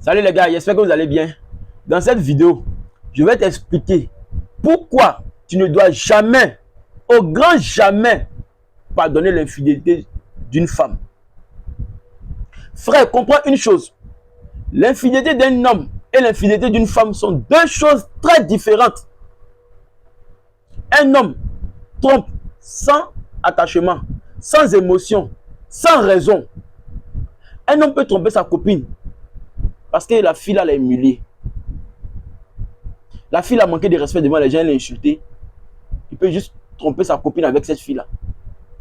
Salut les gars, j'espère que vous allez bien. Dans cette vidéo, je vais t'expliquer pourquoi tu ne dois jamais, au grand jamais, pardonner l'infidélité d'une femme. Frère, comprends une chose. L'infidélité d'un homme et l'infidélité d'une femme sont deux choses très différentes. Un homme trompe sans attachement, sans émotion, sans raison. Un homme peut tromper sa copine parce que la fille l'a humilié. La fille a manqué de respect devant les gens, elle l'a insulté. Il peut juste tromper sa copine avec cette fille-là.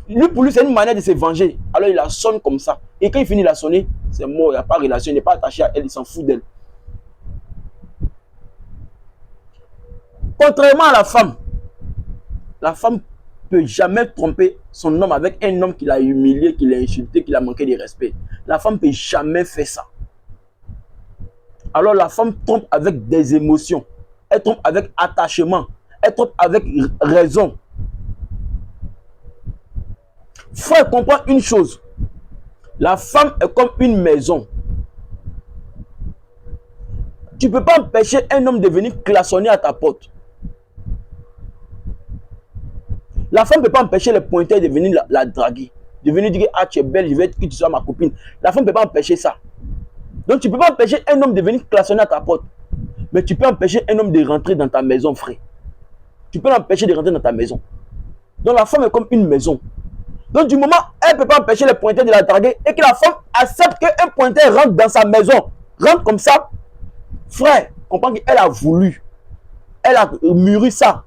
Lui, pour lui, c'est une manière de se venger. Alors, il la sonne comme ça. Et quand il finit de la sonner, c'est mort, il n'y a pas de relation, il n'est pas attaché à elle, il s'en fout d'elle. Contrairement à la femme ne peut jamais tromper son homme avec un homme qui l'a humilié, qui l'a insulté, qui l'a manqué de respect. La femme ne peut jamais faire ça. Alors, la femme trompe avec des émotions. Elle trompe avec attachement. Elle trompe avec raison. Frère, comprends une chose. La femme est comme une maison. Tu ne peux pas empêcher un homme de venir klaxonner à ta porte. La femme ne peut pas empêcher les pointeurs de venir la draguer. De venir dire, ah, tu es belle, je veux que tu sois ma copine. La femme ne peut pas empêcher ça. Donc, tu ne peux pas empêcher un homme de venir klaxonner à ta porte. Mais tu peux empêcher un homme de rentrer dans ta maison, frère. Tu peux l'empêcher de rentrer dans ta maison. Donc, la femme est comme une maison. Donc, du moment où elle ne peut pas empêcher les pointeurs de la draguer et que la femme accepte qu'un pointeur rentre dans sa maison, rentre comme ça, frère, comprends qu'elle a voulu. Elle a mûri ça.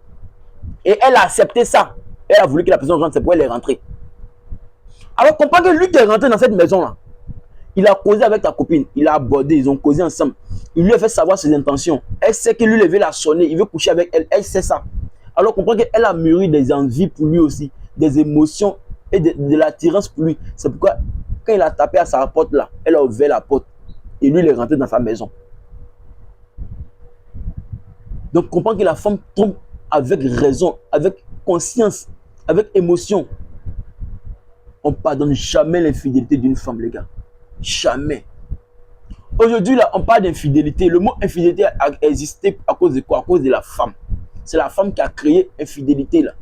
Et elle a accepté ça. Elle a voulu que la personne rentre, c'est pour elle est rentrée. Alors, comprends que lui qui est rentré dans cette maison-là, il a causé avec ta copine, il a abordé, ils ont causé ensemble. Il lui a fait savoir ses intentions. Elle sait que lui, il veut la sonner, il veut coucher avec elle, elle sait ça. Alors, comprends qu'elle a mûri des envies pour lui aussi, des émotions et de l'attirance pour lui. C'est pourquoi, quand il a tapé à sa porte là, elle a ouvert la porte. Et lui, il est rentré dans sa maison. Donc, comprends que la femme tombe avec raison, avec conscience, avec émotion. On ne pardonne jamais l'infidélité d'une femme, les gars. Jamais. Aujourd'hui, là, on parle d'infidélité. Le mot infidélité a existé à cause de quoi? À cause de la femme. C'est la femme qui a créé l'infidélité, là.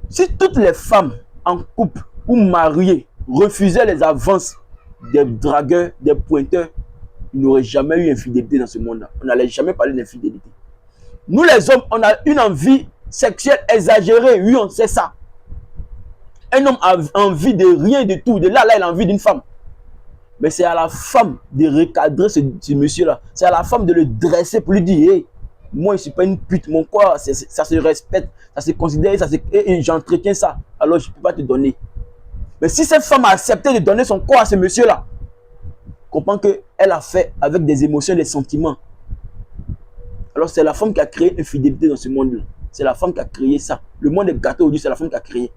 Si toutes les femmes en couple ou mariées refusaient les avances des dragueurs, des pointeurs, il n'y aurait jamais eu infidélité dans ce monde-là. On n'allait jamais parler d'infidélité. Nous, les hommes, on a une envie sexuelle exagérée. Oui, on sait ça. Un homme a envie de rien de tout. De là, il a envie d'une femme. Mais c'est à la femme de recadrer ce monsieur-là. C'est à la femme de le dresser pour lui dire, hey, moi, je ne suis pas une pute. Mon corps, ça se respecte, ça se considère, et j'entretiens ça. Alors, je ne peux pas te donner. Mais si cette femme a accepté de donner son corps à ce monsieur-là, comprends qu'elle a fait avec des émotions, des sentiments. Alors, c'est la femme qui a créé l'infidélité dans ce monde-là. C'est la femme qui a créé ça. Le monde est gâté aujourd'hui, c'est la femme qui a créé.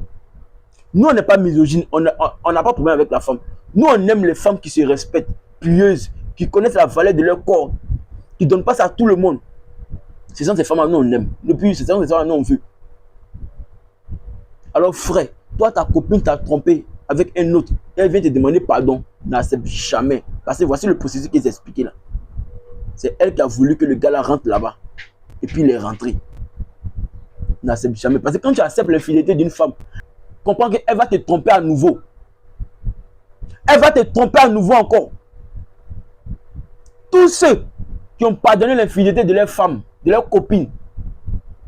Nous, on n'est pas misogyne, on n'a pas de problème avec la femme. Nous, on aime les femmes qui se respectent, pieuses, qui connaissent la valeur de leur corps, qui ne donnent pas ça à tout le monde. Ce sont ces femmes-là, nous, on aime. Depuis, ce sont ces femmes-là, nous, on veut. Alors, frère, toi, ta copine t'a trompé avec un autre, elle vient te demander pardon, n'accepte jamais. Parce que voici le processus qu'ils expliquaient là. C'est elle qui a voulu que le gars là rentre là-bas. Et puis, il est rentré. N'accepte jamais. Parce que quand tu acceptes l'infidélité d'une femme, comprends qu'elle va te tromper à nouveau. Elle va te tromper à nouveau encore. Tous ceux qui ont pardonné l'infidélité de leurs femmes, de leurs copines,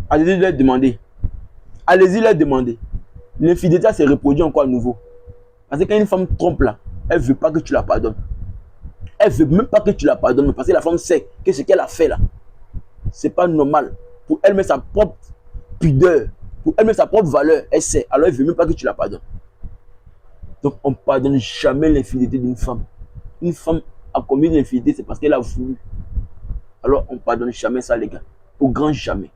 allez-y leur demander. Allez-y leur demander. L'infidélité se reproduit encore à nouveau. Parce que quand une femme trompe là, elle ne veut pas que tu la pardonnes. Elle ne veut même pas que tu la pardonnes. Parce que la femme sait que ce qu'elle a fait là, ce n'est pas normal. Pour elle, mais sa propre pudeur, pour elle, mais sa propre valeur, elle sait. Alors elle ne veut même pas que tu la pardonnes. Donc, on ne pardonne jamais l'infidélité d'une femme. Une femme a commis l'infidélité, c'est parce qu'elle a voulu. Alors, on ne pardonne jamais ça, les gars. Au grand jamais.